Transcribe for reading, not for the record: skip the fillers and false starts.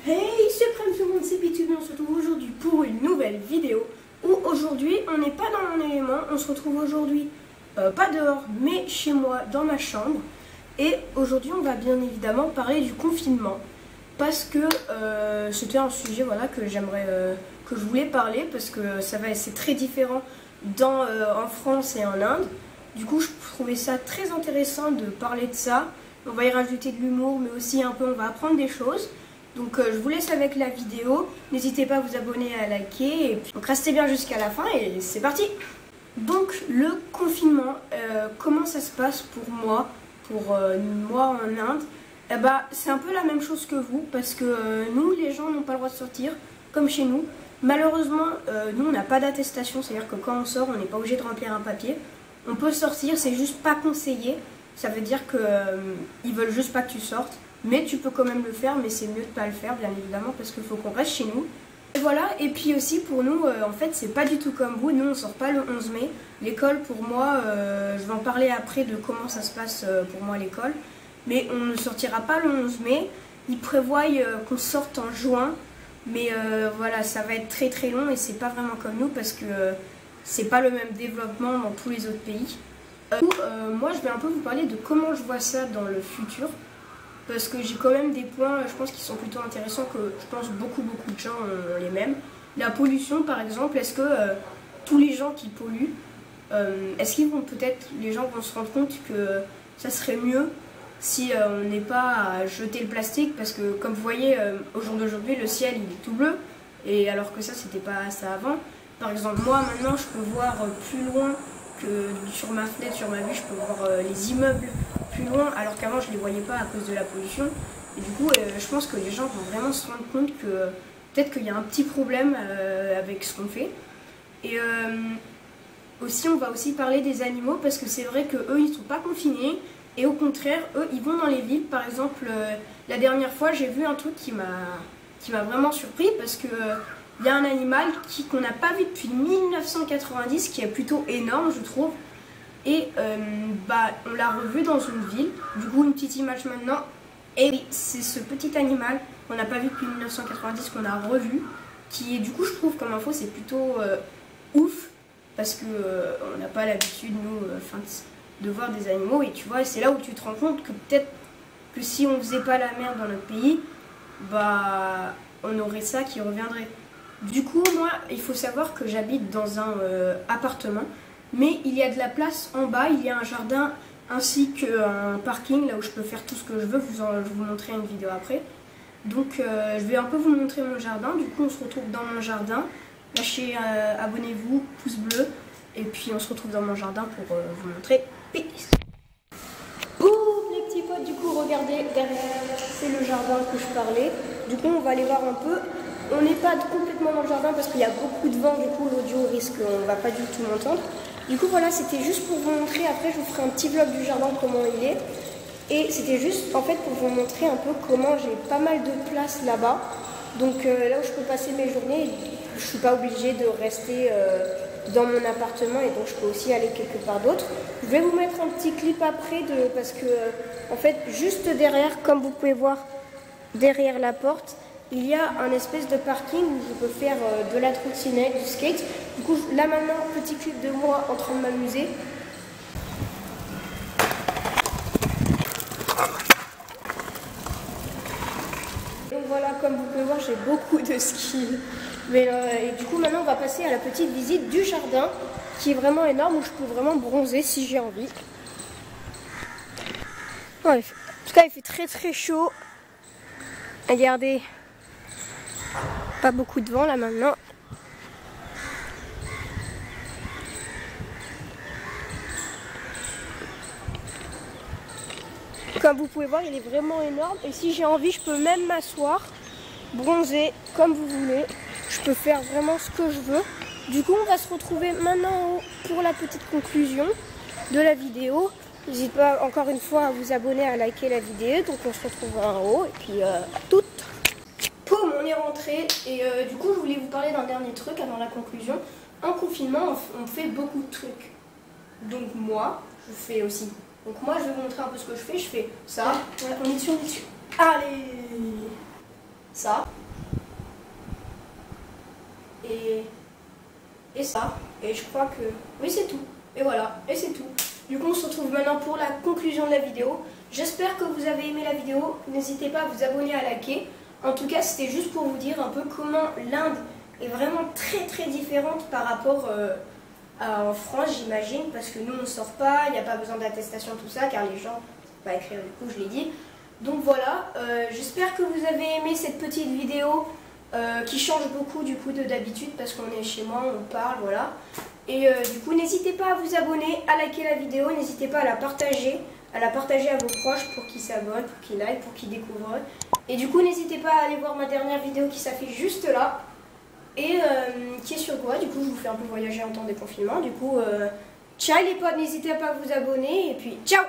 Hey, c'est Prime sur mon CPTV, on se retrouve aujourd'hui pour une nouvelle vidéo où aujourd'hui on n'est pas dans mon élément, on se retrouve aujourd'hui pas dehors mais chez moi dans ma chambre et aujourd'hui on va bien évidemment parler du confinement parce que c'était un sujet voilà, que que je voulais parler parce que c'est très différent en France et en Inde. Du coup je trouvais ça très intéressant de parler de ça. On va y rajouter de l'humour mais aussi un peu on va apprendre des choses. Donc je vous laisse avec la vidéo, n'hésitez pas à vous abonner, à liker, et puis, donc restez bien jusqu'à la fin et c'est parti. Donc le confinement, comment ça se passe pour moi en Inde? Eh ben, c'est un peu la même chose que vous, parce que nous les gens n'ont pas le droit de sortir, comme chez nous. Malheureusement, nous on n'a pas d'attestation, c'est à dire que quand on sort on n'est pas obligé de remplir un papier. On peut sortir, c'est juste pas conseillé, ça veut dire qu'ils veulent juste pas que tu sortes. Mais tu peux quand même le faire, mais c'est mieux de ne pas le faire, bien évidemment, parce qu'il faut qu'on reste chez nous. Et voilà, et puis aussi pour nous, en fait, c'est pas du tout comme vous. Nous, on sort pas le 11 mai. L'école, pour moi, je vais en parler après de comment ça se passe pour moi à l'école. Mais on ne sortira pas le 11 mai. Ils prévoient qu'on sorte en juin. Mais voilà, ça va être très très long et c'est pas vraiment comme nous parce que c'est pas le même développement dans tous les autres pays. Moi, je vais un peu vous parler de comment je vois ça dans le futur. Parce que j'ai quand même des points, je pense, qui sont plutôt intéressants, que je pense beaucoup de gens ont les mêmes. La pollution, par exemple, est-ce que tous les gens qui polluent, est-ce qu'ils vont les gens vont se rendre compte que ça serait mieux si on n'est pas à jeter le plastique, parce que comme vous voyez, au jour d'aujourd'hui, le ciel il est tout bleu, et alors que ça, c'était pas ça avant. Par exemple, moi, maintenant, je peux voir plus loin que sur ma fenêtre, sur ma vue, je peux voir les immeubles plus loin, alors qu'avant je ne les voyais pas à cause de la pollution. Et du coup, je pense que les gens vont vraiment se rendre compte que peut-être qu'il y a un petit problème avec ce qu'on fait. Et aussi, on va aussi parler des animaux, parce que c'est vrai qu'eux, ils ne sont pas confinés, et au contraire, eux, ils vont dans les villes. Par exemple, la dernière fois, j'ai vu un truc qui m'a vraiment surpris, parce que il y a un animal qu'on n'a pas vu depuis 1990, qui est plutôt énorme, je trouve. Et on l'a revu dans une ville. Du coup, une petite image maintenant. Et oui, c'est ce petit animal qu'on n'a pas vu depuis 1990 qu'on a revu. Qui est, du coup, je trouve, comme info, c'est plutôt ouf. Parce que on n'a pas l'habitude, nous, de voir des animaux. Et tu vois, c'est là où tu te rends compte que peut-être que si on faisait pas la merde dans notre pays, on aurait ça qui reviendrait. Du coup, moi, il faut savoir que j'habite dans un appartement, mais il y a de la place en bas, il y a un jardin ainsi qu'un parking, là où je peux faire tout ce que je veux, je vais vous montrer une vidéo après. Donc, je vais un peu vous montrer mon jardin, du coup on se retrouve dans mon jardin. Lâchez, abonnez-vous, pouce bleu, et puis on se retrouve dans mon jardin pour vous montrer. Peace. Boum les petits potes, du coup regardez, derrière, c'est le jardin que je parlais. Du coup on va aller voir un peu. On n'est pas complètement dans le jardin parce qu'il y a beaucoup de vent, du coup l'audio risque, on ne va pas du tout m'entendre. Du coup voilà, c'était juste pour vous montrer, après je vous ferai un petit vlog du jardin, comment il est. Et c'était juste en fait pour vous montrer un peu comment j'ai pas mal de place là-bas. Donc là où je peux passer mes journées, je ne suis pas obligée de rester dans mon appartement et donc je peux aussi aller quelque part d'autre. Je vais vous mettre un petit clip après parce que en fait juste derrière, comme vous pouvez voir derrière la porte, il y a un espèce de parking où je peux faire de la trottinette, du skate. Du coup, là maintenant, petit clip de moi en train de m'amuser. Donc voilà, comme vous pouvez voir, j'ai beaucoup de skills. Mais et du coup, maintenant, on va passer à la petite visite du jardin, qui est vraiment énorme, où je peux vraiment bronzer si j'ai envie. Ouais, en tout cas, il fait très très chaud. Regardez. Pas beaucoup de vent là maintenant. Comme vous pouvez voir, il est vraiment énorme. Et si j'ai envie, je peux même m'asseoir, bronzer comme vous voulez. Je peux faire vraiment ce que je veux. Du coup, on va se retrouver maintenant pour la petite conclusion de la vidéo. N'hésitez pas encore une fois à vous abonner, à liker la vidéo. Donc on se retrouve en haut et puis à toutes. Poum, on est rentré et du coup je voulais vous parler d'un dernier truc avant la conclusion. En confinement on fait beaucoup de trucs. Donc moi je fais aussi. Donc moi je vais vous montrer un peu ce que je fais. Je fais ça. Ouais, on est dessus. Allez. ça. Et ça. Et je crois que... Oui, c'est tout. Et voilà, et c'est tout. Du coup, on se retrouve maintenant pour la conclusion de la vidéo. J'espère que vous avez aimé la vidéo. N'hésitez pas à vous abonner, à liker. En tout cas, c'était juste pour vous dire un peu comment l'Inde est vraiment très différente par rapport en France, j'imagine. Parce que nous, on ne sort pas, il n'y a pas besoin d'attestation, tout ça, car les gens ne peuvent pas écrire, du coup, je l'ai dit. Donc voilà, j'espère que vous avez aimé cette petite vidéo qui change beaucoup du coup d'habitude parce qu'on est chez moi, on parle, voilà. Et du coup, n'hésitez pas à vous abonner, à liker la vidéo, n'hésitez pas à la partager à vos proches pour qu'ils s'abonnent, pour qu'ils like, pour qu'ils découvrent. Et du coup, n'hésitez pas à aller voir ma dernière vidéo qui s'affiche juste là et qui est sur quoi. Du coup, je vous fais un peu voyager en temps de confinement. Du coup, ciao les potes, n'hésitez pas à vous abonner et puis ciao!